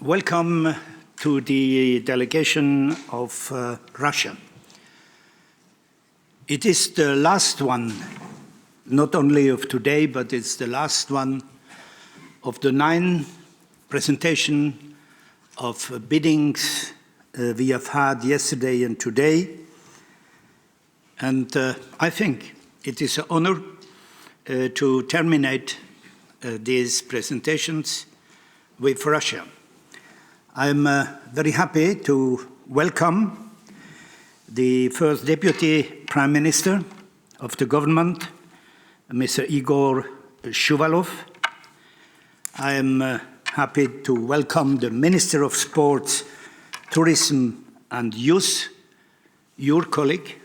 Welcome to the delegation of Russia. It is the last one, not only of today, but it's the last one of the 9 presentations of biddings we have had yesterday and today. And I think it is an honor to terminate these presentations with Russia. I'm very happy to welcome the first Deputy Prime Minister of the government, Mr. Igor Shuvalov. I am happy to welcome the Minister of Sports, Tourism and Youth, your colleague,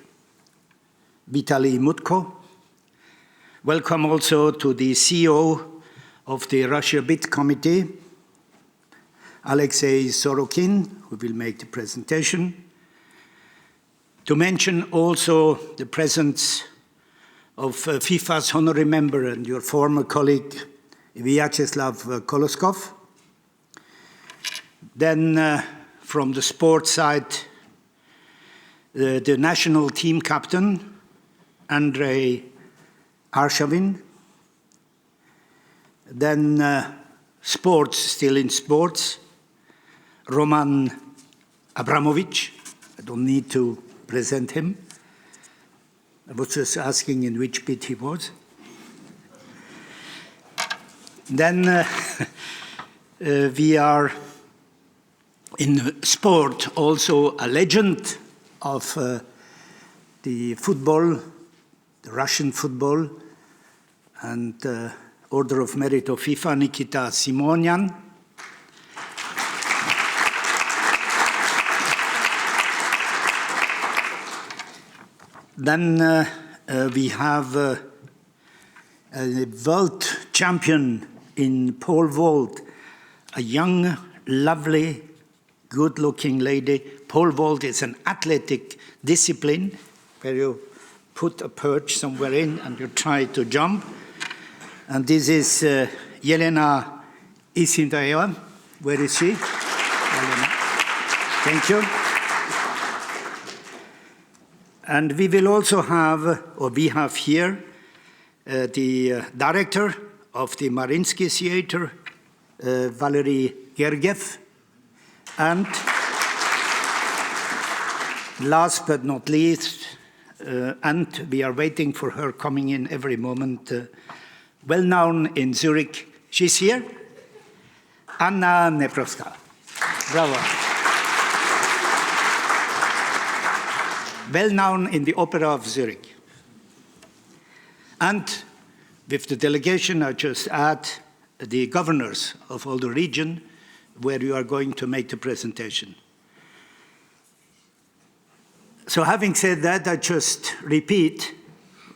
Vitaly Mutko. Welcome also to the CEO of the Russia Bid Committee, Alexei Sorokin, who will make the presentation. To mention also the presence of FIFA's honorary member and your former colleague, Vyacheslav Koloskov. Then from the sports side, the national team captain, Andrei Arshavin. Then sports, still in sports, Roman Abramovich. I don't need to present him. I was just asking in which bid he was. Then we are in sport also a legend of the football, the Russian football, and Order of Merit of FIFA, Nikita Simonyan. Then we have a world champion in pole vault, a young, lovely, good-looking lady. Pole vault is an athletic discipline where you put a perch somewhere in and you try to jump. And this is Yelena Isintaeva. Where is she? Yelena. Thank you. And we will also have, or we have here, the director of the Mariinsky Theater, Valery Gergiev. And last but not least, and we are waiting for her coming in every moment, well-known in Zurich. She's here, Anna Neprovska. Bravo. Well-known in the Opera of Zurich. And with the delegation, I just add the governors of all the region where you are going to make the presentation. So having said that, I just repeat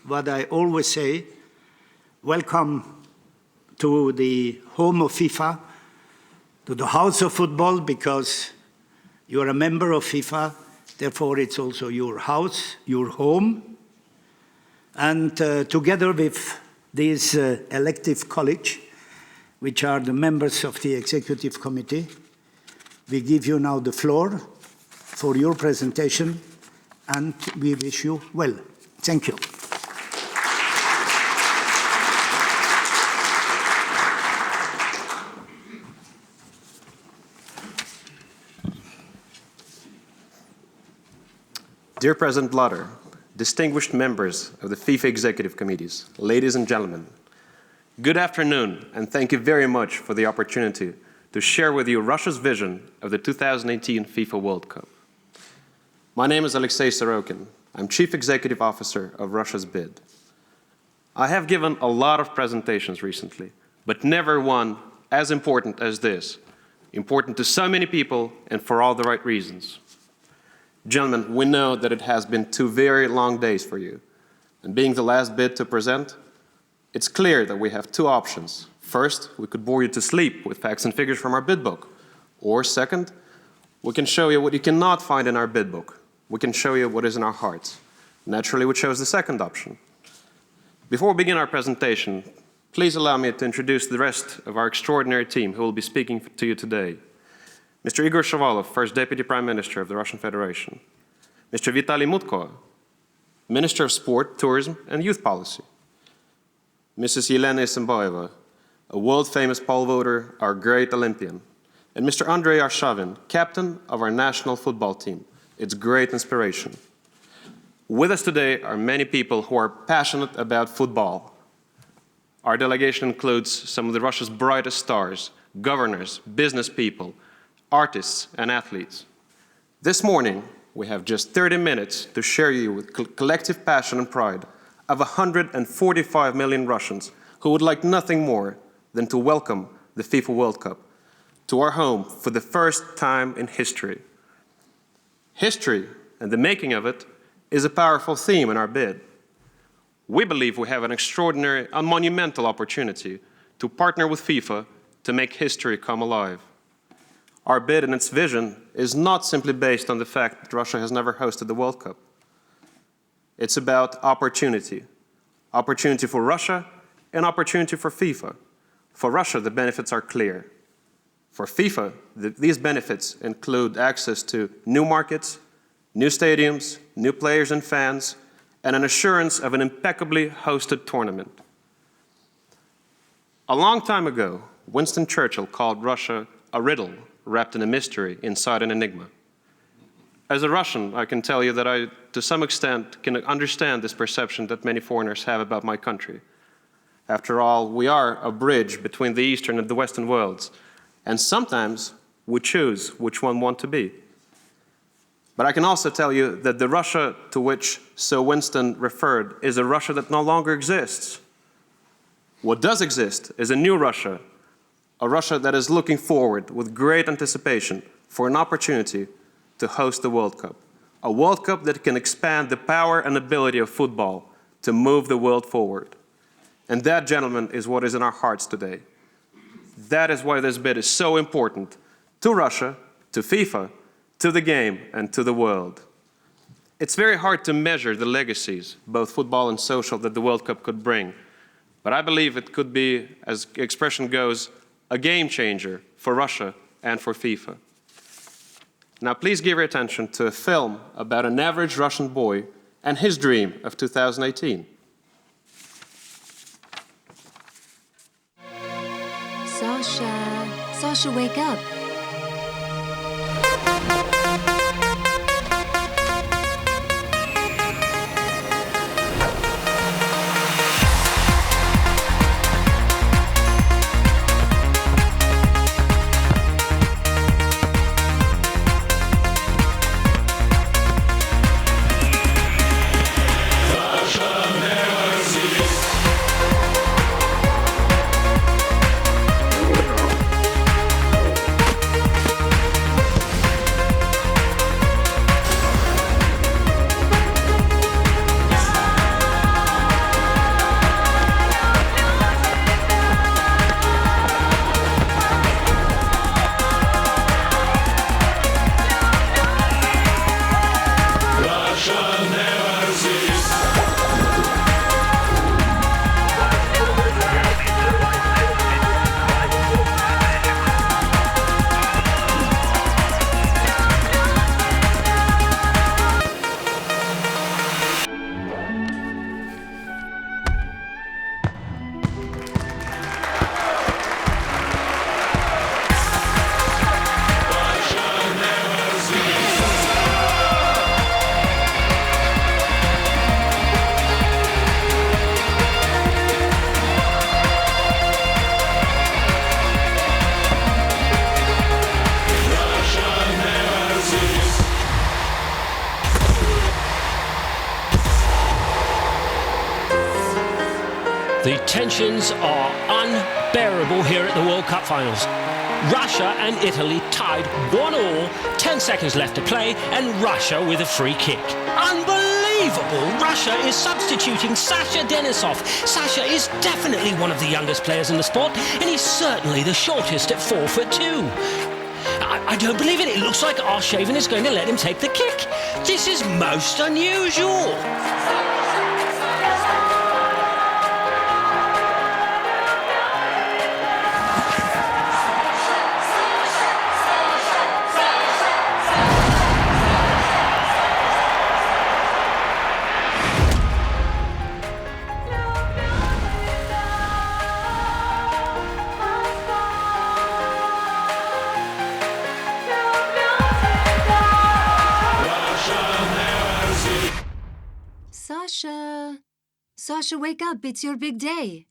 what I always say. Welcome to the home of FIFA, to the house of football, because you are a member of FIFA. Therefore, it's also your house, your home. And together with this elective college, which are the members of the executive committee, we give you now the floor for your presentation, and we wish you well. Thank you. Dear President Blatter, distinguished members of the FIFA Executive Committees, ladies and gentlemen, good afternoon, and thank you very much for the opportunity to share with you Russia's vision of the 2018 FIFA World Cup. My name is Alexei Sorokin. I'm Chief Executive Officer of Russia's bid. I have given a lot of presentations recently, but never one as important as this, important to so many people and for all the right reasons. Gentlemen, we know that it has been 2 very long days for you. And being the last bid to present, it's clear that we have 2 options. First, we could bore you to sleep with facts and figures from our bid book. Or second, we can show you what you cannot find in our bid book. We can show you what is in our hearts. Naturally, we chose the second option. Before we begin our presentation, please allow me to introduce the rest of our extraordinary team who will be speaking to you today. Mr. Igor Shavalov, First Deputy Prime Minister of the Russian Federation. Mr. Vitaly Mutko, Minister of Sport, Tourism and Youth Policy. Mrs. Yelena Isambayeva, a world-famous pole vaulter, our great Olympian. And Mr. Andrei Arshavin, captain of our national football team. It's great inspiration. With us today are many people who are passionate about football. Our delegation includes some of Russia's brightest stars, governors, business people, artists, and athletes. This morning, we have just 30 minutes to share you with collective passion and pride of 145 million Russians who would like nothing more than to welcome the FIFA World Cup to our home for the first time in history. History and the making of it is a powerful theme in our bid. We believe we have an extraordinary and monumental opportunity to partner with FIFA to make history come alive. Our bid and its vision is not simply based on the fact that Russia has never hosted the World Cup. It's about opportunity. Opportunity for Russia and opportunity for FIFA. For Russia, the benefits are clear. For FIFA, these benefits include access to new markets, new stadiums, new players and fans, and an assurance of an impeccably hosted tournament. A long time ago, Winston Churchill called Russia a riddle wrapped in a mystery inside an enigma. As a Russian, I can tell you that I, to some extent, can understand this perception that many foreigners have about my country. After all, we are a bridge between the Eastern and the Western worlds, and sometimes we choose which one we want to be. But I can also tell you that the Russia to which Sir Winston referred is a Russia that no longer exists. What does exist is a new Russia, a Russia that is looking forward with great anticipation for an opportunity to host the World Cup. A World Cup that can expand the power and ability of football to move the world forward. And that, gentlemen, is what is in our hearts today. That is why this bid is so important to Russia, to FIFA, to the game, and to the world. It's very hard to measure the legacies, both football and social, that the World Cup could bring. But I believe it could be, as the expression goes, a game changer for Russia and for FIFA. Now please give your attention to a film about an average Russian boy and his dream of 2018. Sasha, wake up. The tensions are unbearable here at the World Cup finals. Russia and Italy tied 1-1, 10 seconds left to play, and Russia with a free kick. Unbelievable! Russia is substituting Sasha Denisov. Sasha is definitely one of the youngest players in the sport, and he's certainly the shortest at 4'2". I don't believe it. It looks like Arshavin is going to let him take the kick. This is most unusual. Sasha, wake up. It's your big day.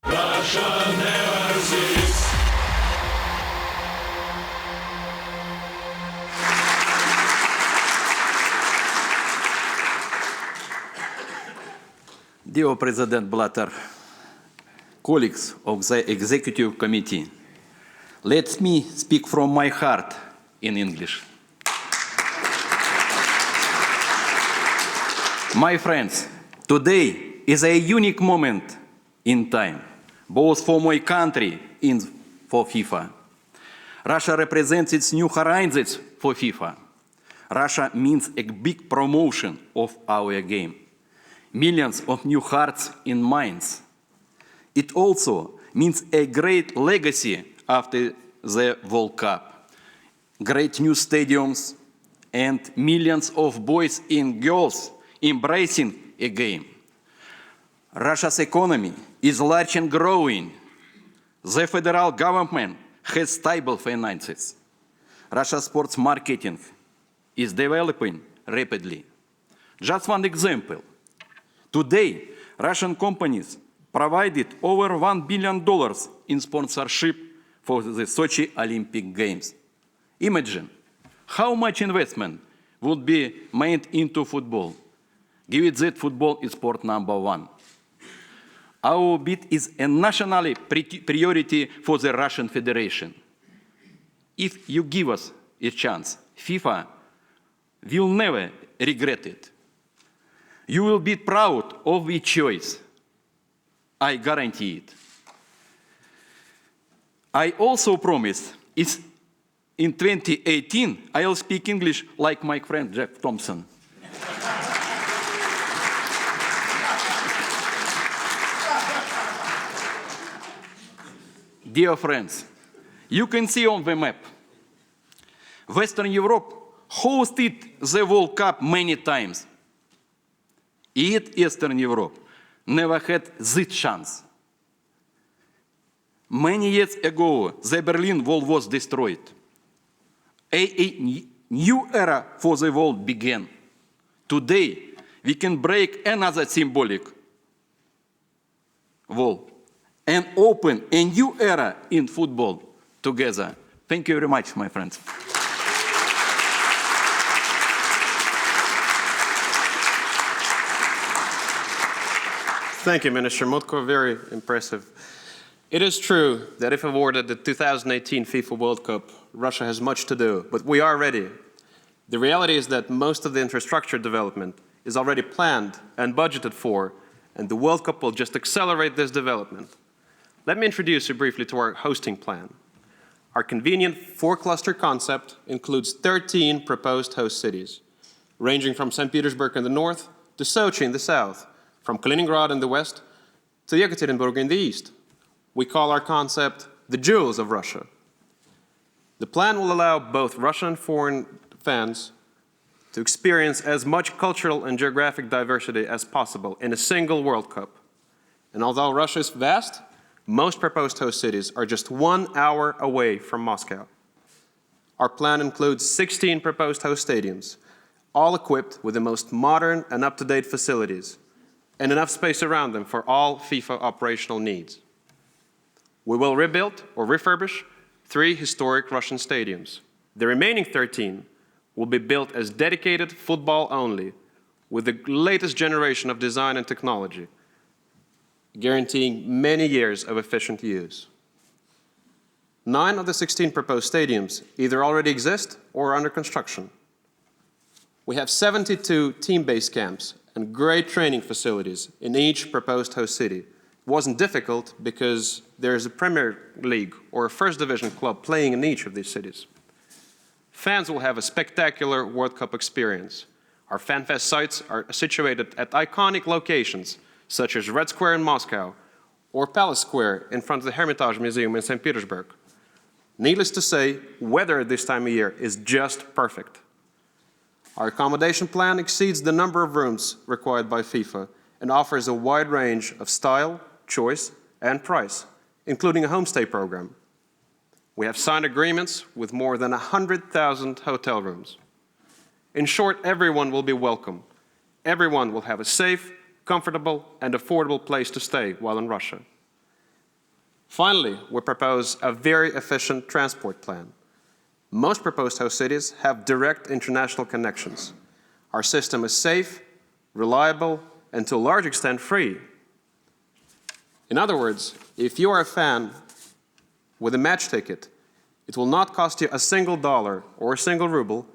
Russia never ceases. Dear President Blatter, colleagues of the Executive Committee, let me speak from my heart in English. My friends, today is a unique moment in time, both for my country and for FIFA. Russia represents its new horizons for FIFA. Russia means a big promotion of our game. Millions of new hearts and minds. It also means a great legacy after the World Cup. Great new stadiums and millions of boys and girls embracing a game. Russia's economy is large and growing. The federal government has stable finances. Russia's sports marketing is developing rapidly. Just one example. Today, Russian companies provided over $1 billion in sponsorship for the Sochi Olympic Games. Imagine how much investment would be made into football, given that football is sport number one. Our bid is a national priority for the Russian Federation. If you give us a chance, FIFA will never regret it. You will be proud of your choice. I guarantee it. I also promise in 2018 I'll speak English like my friend Jack Thompson. Dear friends, you can see on the map, Western Europe hosted the World Cup many times. Yet Eastern Europe never had this chance. Many years ago, the Berlin Wall was destroyed. A new era for the world began. Today, we can break another symbolic wall and open a new era in football together. Thank you very much, my friends. Thank you, Minister Mutko. Very impressive. It is true that if awarded the 2018 FIFA World Cup, Russia has much to do, but we are ready. The reality is that most of the infrastructure development is already planned and budgeted for, and the World Cup will just accelerate this development. Let me introduce you briefly to our hosting plan. Our convenient four-cluster concept includes 13 proposed host cities, ranging from St. Petersburg in the north to Sochi in the south, from Kaliningrad in the west to Yekaterinburg in the east. We call our concept the Jewels of Russia. The plan will allow both Russian and foreign fans to experience as much cultural and geographic diversity as possible in a single World Cup. And although Russia is vast, most proposed host cities are just 1 hour away from Moscow. Our plan includes 16 proposed host stadiums, all equipped with the most modern and up-to-date facilities, and enough space around them for all FIFA operational needs. We will rebuild or refurbish 3 historic Russian stadiums. The remaining 13 will be built as dedicated football only, with the latest generation of design and technology, guaranteeing many years of efficient use. 9 of the 16 proposed stadiums either already exist or are under construction. We have 72 team-based camps and great training facilities in each proposed host city. It wasn't difficult because there is a Premier League or a First Division club playing in each of these cities. Fans will have a spectacular World Cup experience. Our FanFest sites are situated at iconic locations such as Red Square in Moscow or Palace Square in front of the Hermitage Museum in St. Petersburg. Needless to say, weather this time of year is just perfect. Our accommodation plan exceeds the number of rooms required by FIFA and offers a wide range of style, choice, and price, including a homestay program. We have signed agreements with more than 100,000 hotel rooms. In short, everyone will be welcome, everyone will have a safe, comfortable, and affordable place to stay while in Russia. Finally, we propose a very efficient transport plan. Most proposed host cities have direct international connections. Our system is safe, reliable, and to a large extent free. In other words, if you are a fan with a match ticket, it will not cost you a single dollar or a single ruble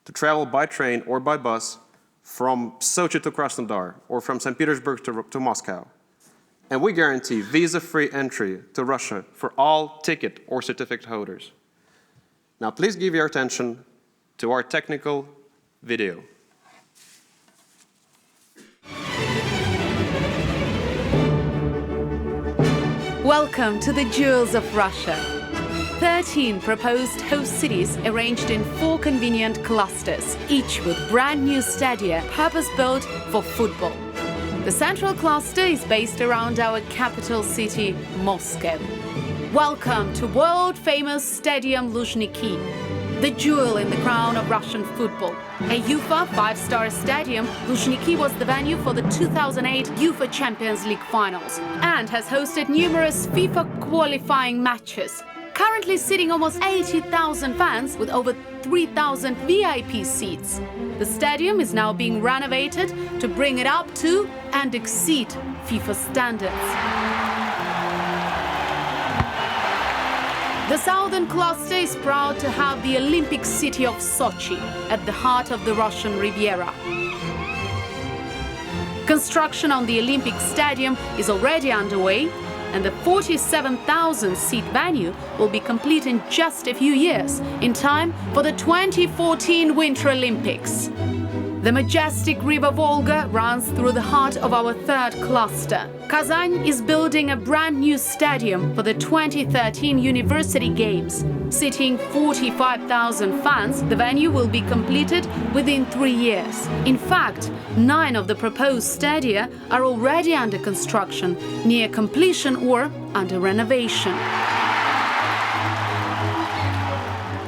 to travel by train or by bus from Sochi to Krasnodar or from St. Petersburg to Moscow. And we guarantee visa-free entry to Russia for all ticket or certificate holders. Now please give your attention to our technical video. Welcome to the Jewels of Russia. 13 proposed host cities arranged in 4 convenient clusters, each with brand new stadia purpose-built for football. The central cluster is based around our capital city, Moscow. Welcome to world-famous Stadium Luzhniki, the jewel in the crown of Russian football. A UEFA 5-star stadium, Luzhniki was the venue for the 2008 UEFA Champions League finals and has hosted numerous FIFA qualifying matches. Currently sitting almost 80,000 fans with over 3,000 VIP seats. The stadium is now being renovated to bring it up to and exceed FIFA standards. The southern cluster is proud to have the Olympic city of Sochi at the heart of the Russian Riviera. Construction on the Olympic Stadium is already underway, and the 47,000-seat venue will be complete in just a few years, in time for the 2014 Winter Olympics. The majestic river Volga runs through the heart of our 3rd cluster. Kazan is building a brand new stadium for the 2013 University Games. Seating 45,000 fans, the venue will be completed within 3 years. In fact, 9 of the proposed stadia are already under construction, near completion or under renovation.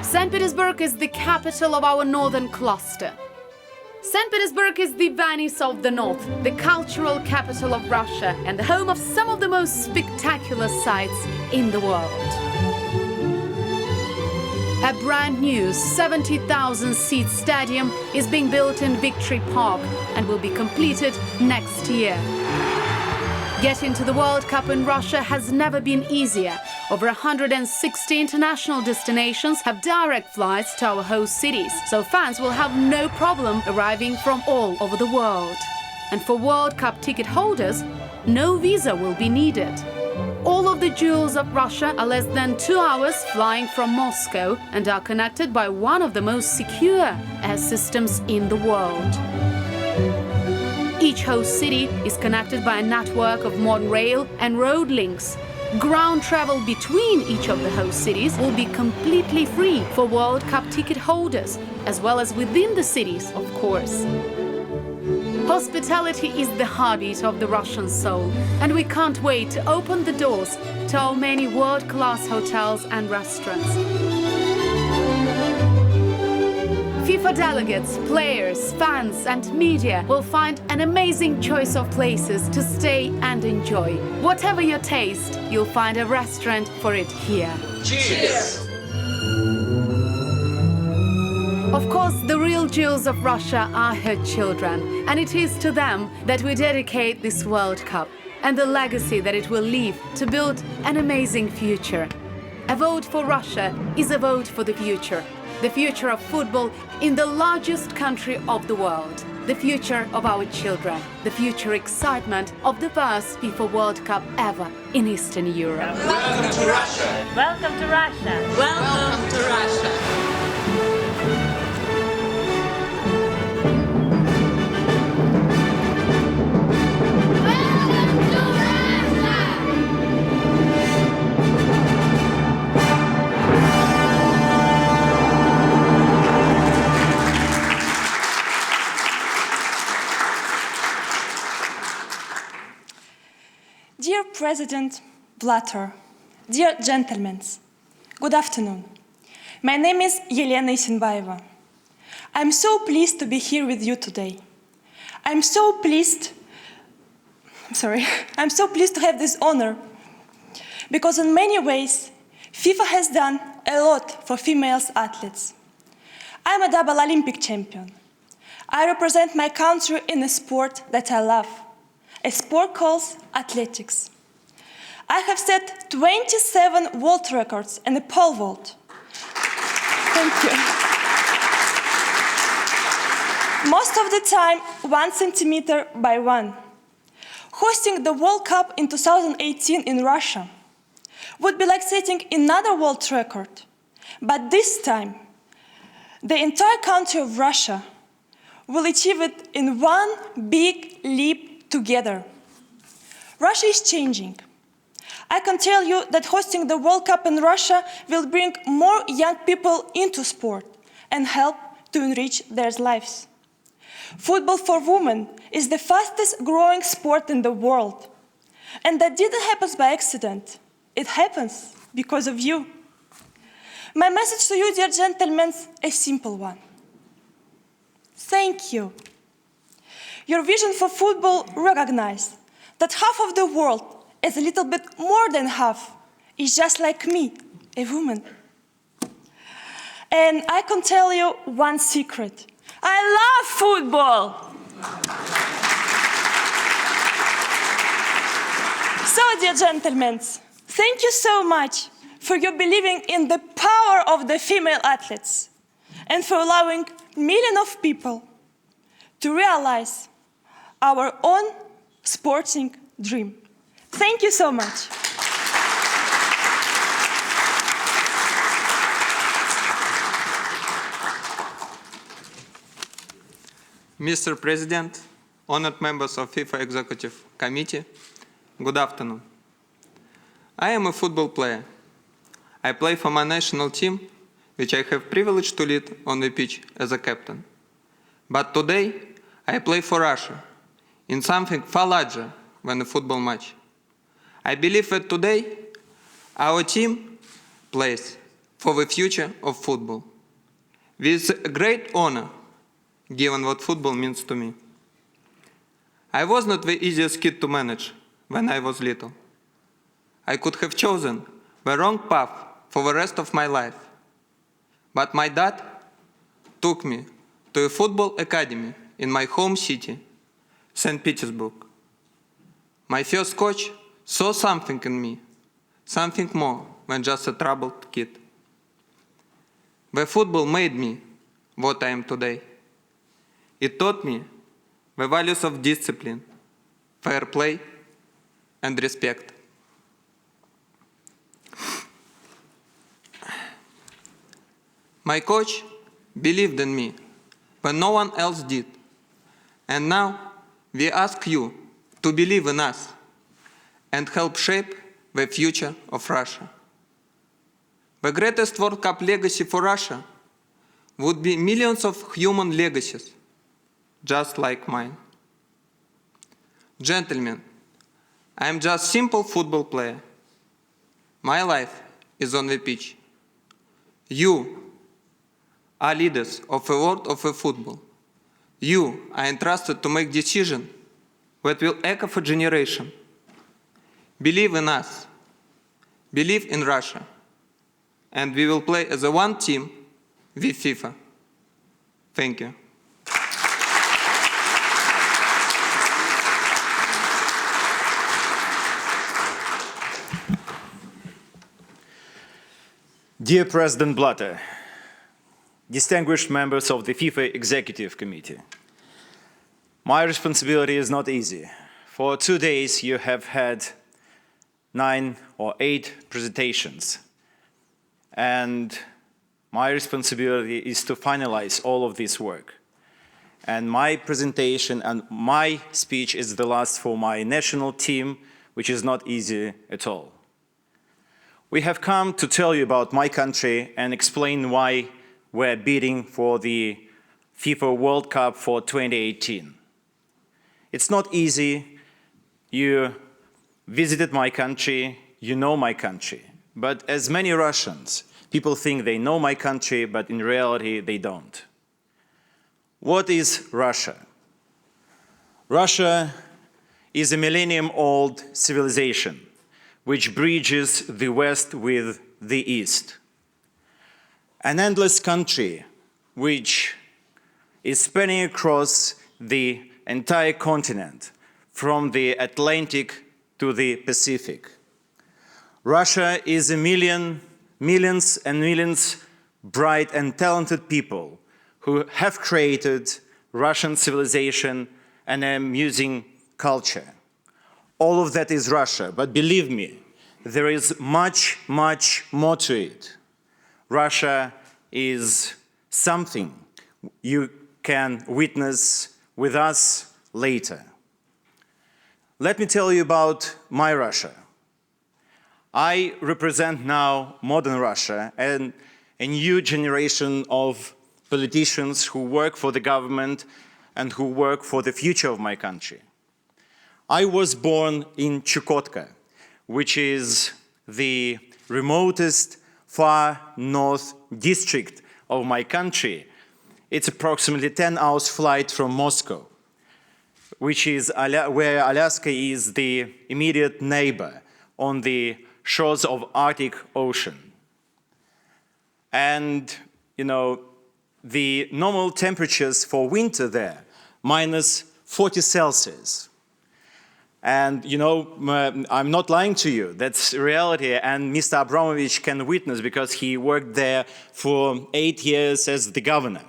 St. Petersburg is the capital of our northern cluster. St. Petersburg is the Venice of the North, the cultural capital of Russia and the home of some of the most spectacular sights in the world. A brand new 70,000-seat stadium is being built in Victory Park and will be completed next year. Getting to the World Cup in Russia has never been easier. Over 160 international destinations have direct flights to our host cities, so fans will have no problem arriving from all over the world. And for World Cup ticket holders, no visa will be needed. All of the jewels of Russia are less than 2 hours flying from Moscow and are connected by one of the most secure air systems in the world. Each host city is connected by a network of modern rail and road links. Ground travel between each of the host cities will be completely free for World Cup ticket holders, as well as within the cities, of course. Hospitality is the heartbeat of the Russian soul, and we can't wait to open the doors to our many world-class hotels and restaurants. FIFA delegates, players, fans and media will find an amazing choice of places to stay and enjoy. Whatever your taste, you'll find a restaurant for it here. Cheers! Of course, the real jewels of Russia are her children, and it is to them that we dedicate this World Cup and the legacy that it will leave to build an amazing future. A vote for Russia is a vote for the future of football in the largest country of the world, the future of our children, the future excitement of the first FIFA World Cup ever in Eastern Europe. Welcome to Russia! Welcome to Russia! Welcome to Russia! Dear President Blatter, dear gentlemen, good afternoon. My name is Yelena Isinbayeva. I'm so pleased to be here with you today. I'm so pleased to have this honor, because in many ways, FIFA has done a lot for female athletes. I'm a double Olympic champion. I represent my country in a sport that I love, a sport called athletics. I have set 27 world records in the pole vault. Thank you. Most of the time, 1 centimeter by 1. Hosting the World Cup in 2018 in Russia would be like setting another world record. But this time, the entire country of Russia will achieve it in one big leap together. Russia is changing. I can tell you that hosting the World Cup in Russia will bring more young people into sport and help to enrich their lives. Football for women is the fastest growing sport in the world. And that didn't happen by accident. It happens because of you. My message to you, dear gentlemen, is a simple one. Thank you. Your vision for football recognized that half of the world, is a little bit more than half, is just like me, a woman. And I can tell you one secret. I love football. So, dear gentlemen, thank you so much for your believing in the power of the female athletes and for allowing millions of people to realize our own sporting dream. Thank you so much. Mr. President, honored members of FIFA Executive Committee, good afternoon. I am a football player. I play for my national team, which I have privilege to lead on the pitch as a captain. But today, I play for Russia, in something far larger than a football match. I believe that today, our team plays for the future of football, with great honor, given what football means to me. I was not the easiest kid to manage when I was little. I could have chosen the wrong path for the rest of my life. But my dad took me to a football academy in my home city, St. Petersburg. My first coach saw something in me, something more than just a troubled kid. The football made me what I am today. It taught me the values of discipline, fair play, and respect. My coach believed in me when no one else did. And now we ask you to believe in us and help shape the future of Russia. The greatest World Cup legacy for Russia would be millions of human legacies, just like mine. Gentlemen, I am just a simple football player. My life is on the pitch. You are leaders of the world of the football. You are entrusted to make decisions that will echo for generations. Believe in us. Believe in Russia. And we will play as a one team with FIFA. Thank you. Dear President Blatter, distinguished members of the FIFA Executive Committee, my responsibility is not easy. For 2 days, you have had 9 or 8 presentations, and my responsibility is to finalize all of this work. And my presentation and my speech is the last for my national team, which is not easy at all. We have come to tell you about my country and explain why we're bidding for the FIFA World Cup for 2018. It's not easy. You visited my country, you know my country. But as many Russians, people think they know my country, but in reality, they don't. What is Russia? Russia is a millennium-old civilization which bridges the West with the East. An endless country which is spanning across the entire continent from the Atlantic to the Pacific. Russia is millions and millions bright and talented people who have created Russian civilization and an amusing culture. All of that is Russia, but believe me, there is much, much more to it. Russia is something you can witness with us later. Let me tell you about my Russia. I represent now modern Russia and a new generation of politicians who work for the government and who work for the future of my country. I was born in Chukotka, which is the remotest far north district of my country. It's approximately 10 hours flight from Moscow, which is where Alaska is the immediate neighbor on the shores of Arctic Ocean. And, you know, the normal temperatures for winter there, minus 40 Celsius. And, you know, I'm not lying to you, that's reality, and Mr. Abramovich can witness because he worked there for 8 years as the governor.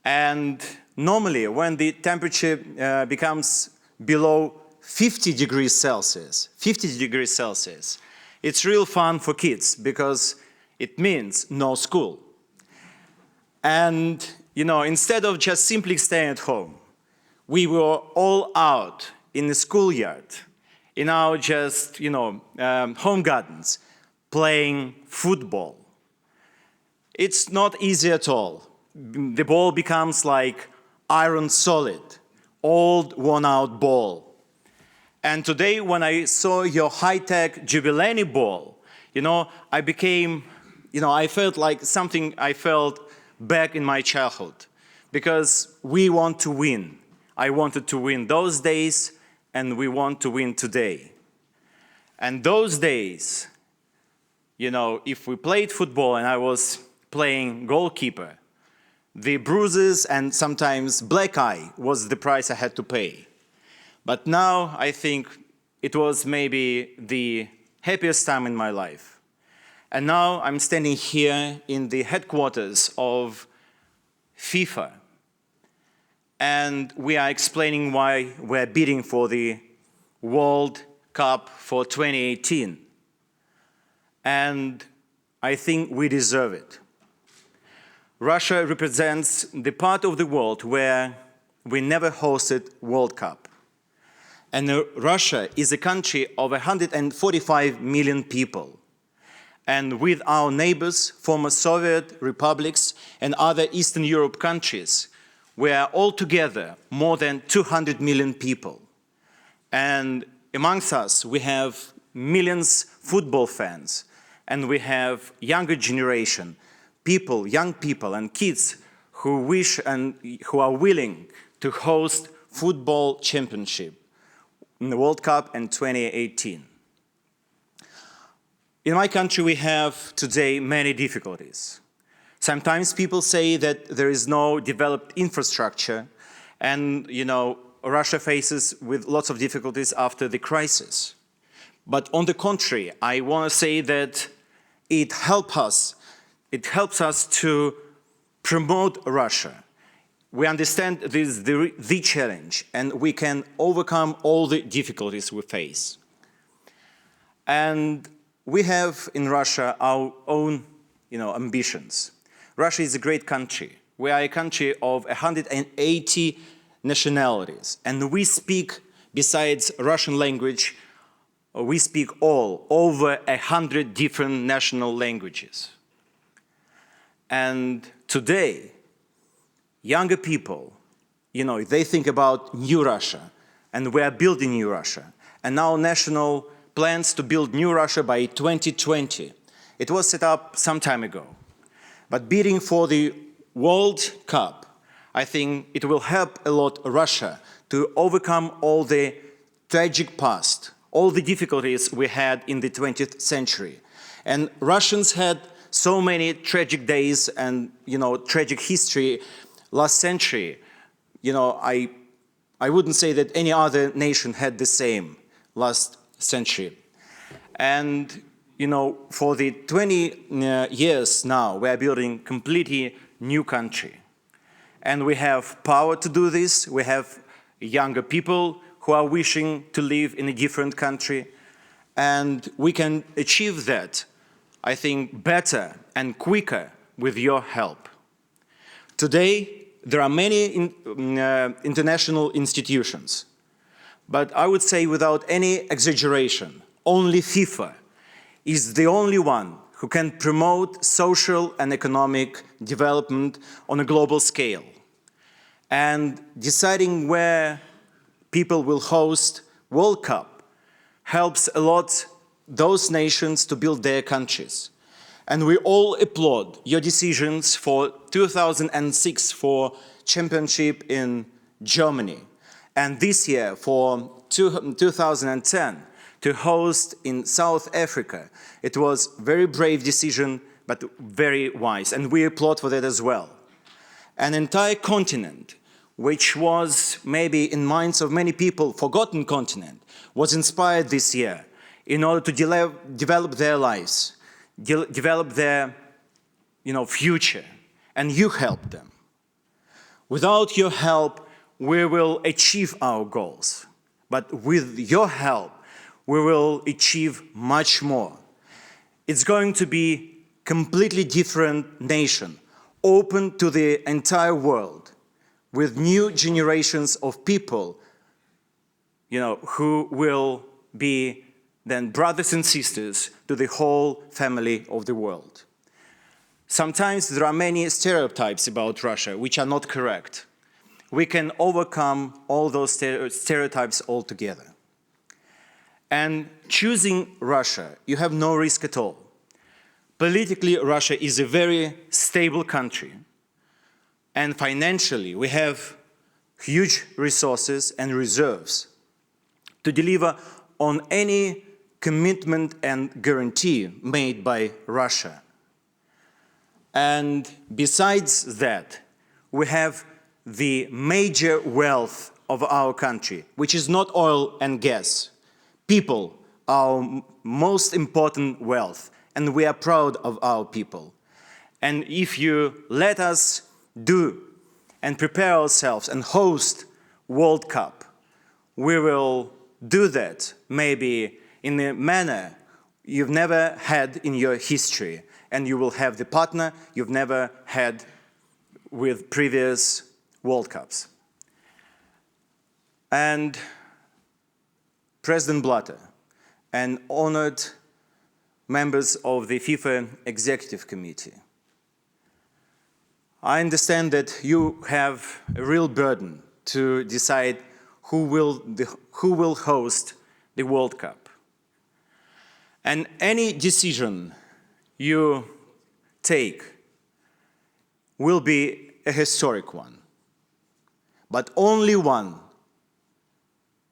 And normally, when the temperature becomes below 50 degrees Celsius, it's real fun for kids because it means no school. And, you know, instead of just simply staying at home, we were all out in the schoolyard, in our just, you know, home gardens, playing football. It's not easy at all. The ball becomes like iron solid, old, worn-out ball. And today, when I saw your high-tech Jubilani ball, you know, I became, you know, I felt like something I felt back in my childhood. Because we want to win. I wanted to win those days, and we want to win today. And those days, you know, if we played football and I was playing goalkeeper, the bruises and sometimes black eye was the price I had to pay. But now I think it was maybe the happiest time in my life. And now I'm standing here in the headquarters of FIFA. And we are explaining why we're bidding for the World Cup for 2018. And I think we deserve it. Russia represents the part of the world where we never hosted World Cup. And Russia is a country of 145 million people. And with our neighbors, former Soviet republics and other Eastern Europe countries, we are altogether more than 200 million people. And amongst us, we have millions football fans, and we have younger generation, people, young people and kids who wish and who are willing to host football championship in the World Cup in 2018. In my country, we have today many difficulties. Sometimes people say that there is no developed infrastructure and, you know, Russia faces with lots of difficulties after the crisis. But on the contrary, I want to say that it helps us to promote Russia. We understand this is the challenge and we can overcome all the difficulties we face. And we have in Russia our own, you know, ambitions. Russia is a great country. We are a country of 180 nationalities, and we speak, besides Russian language, we speak over 100 different national languages. And today, younger people, you know, they think about new Russia, and we are building new Russia. And our national plans to build new Russia by 2020. It was set up some time ago. But bidding for the World Cup, I think it will help a lot Russia to overcome all the tragic past, all the difficulties we had in the 20th century. And Russians had so many tragic days and, tragic history last century. I wouldn't say that any other nation had the same last century. And, for the 20 years now, we are building completely new country. And we have power to do this. We have younger people who are wishing to live in a different country. And we can achieve that, I think, better and quicker with your help. Today, there are many international institutions, but I would say without any exaggeration, only FIFA is the only one who can promote social and economic development on a global scale. And deciding where people will host World Cup helps a lot those nations to build their countries. And we all applaud your decisions for 2006 for championship in Germany, and this year for 2010 to host in South Africa. It was a very brave decision, but very wise, and we applaud for that as well. An entire continent, which was maybe in minds of many people forgotten continent, was inspired this year in order to develop their lives, develop their future, and you helped them. Without your help, we will achieve our goals, but with your help, we will achieve much more. It's going to be a completely different nation, open to the entire world, with new generations of people, who will be then brothers and sisters to the whole family of the world. Sometimes there are many stereotypes about Russia which are not correct. We can overcome all those stereotypes altogether. And choosing Russia, you have no risk at all. Politically, Russia is a very stable country. And financially, we have huge resources and reserves to deliver on any commitment and guarantee made by Russia. And besides that, we have the major wealth of our country, which is not oil and gas. People are our most important wealth, and we are proud of our people. And if you let us do and prepare ourselves and host World Cup, we will do that maybe in a manner you've never had in your history, and you will have the partner you've never had with previous World Cups. And President Blatter and honored members of the FIFA Executive Committee, I understand that you have a real burden to decide who will host the World Cup. And any decision you take will be a historic one. But only one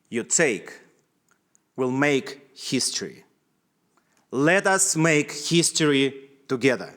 you take will make history. Let us make history together.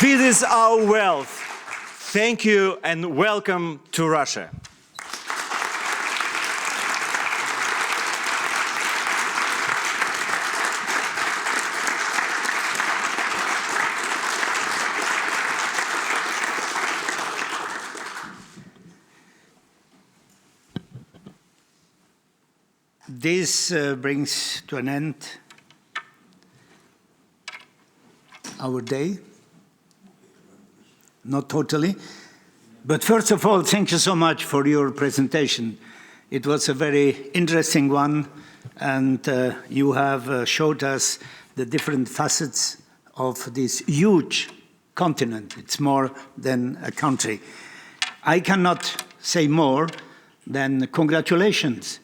This is our wealth. Thank you and welcome to Russia. This brings to an end our day. Not totally. But first of all, thank you so much for your presentation. It was a very interesting one, and you have showed us the different facets of this huge continent. It's more than a country. I cannot say more than congratulations,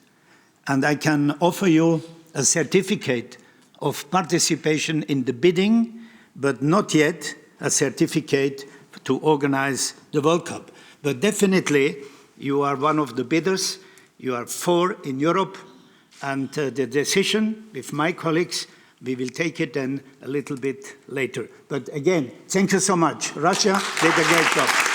and I can offer you a certificate of participation in the bidding, but not yet a certificate to organize the World Cup. But definitely, you are one of the bidders. You are 4 in Europe, and the decision with my colleagues, we will take it then a little bit later. But again, thank you so much. Russia did a great job.